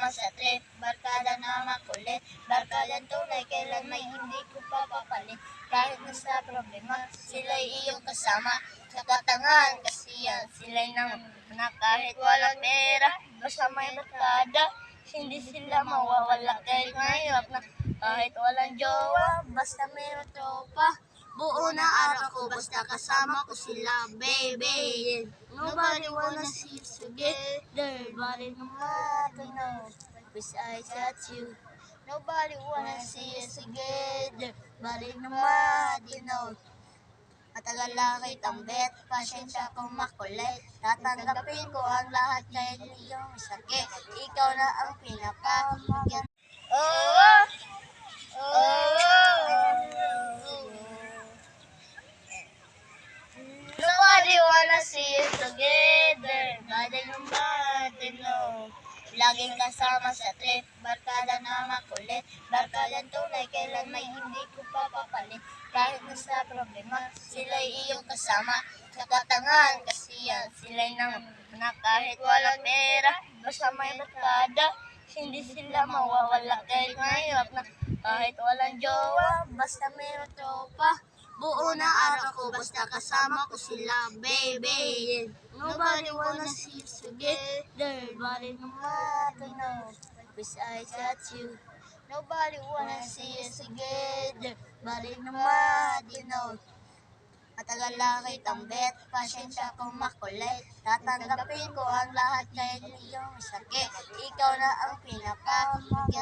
kasama sa trip, barkada na makulit, barkadang tunay, kailan may hindi ko papapalit. Kahit nasa problema, sila'y iyong kasama, sa katangahan kasi yan, sila'y nang na kahit walang pera, basta may barkada, hindi sila mawawala kahit mahirap na, kahit walang jowa, basta mayroong tropa. Buo na araw ko, basta kasama ko sila, baby. Nobody wanna see us together, nobody want to know besides at you. Nobody wanna see us together, nobody nobody know. Matagal na kitang bet, pasensya kung makulit. Tatanggapin ko ang lahat kahit iyong sakit. Ikaw na ang pinakamagyan. Oh, nobody wanna see us together, nobody nobody know. Laging kasama sa trip, barkada na makulit, barkadang tunay, kailan may hindi ko papapalit. Kahit nasa problema, sila'y iyong kasama, sa katangahan kasi yan, sila'y nang na kahit walang pera, basta may barkada, hindi sila mawawala kahit mahirap na, kahit walang jowa, basta mayroong tropa. Buo na araw ko, basta kasama ko sila, baby. Nobody wanna see us together, nobody want to know besides at you. Nobody wanna see us together, nobody nobody know. Matagal na kitang bet, pasensya kung makulit. Tatanggapin ko ang lahat kahit iyong sakit. Ikaw na ang pinakamagyan.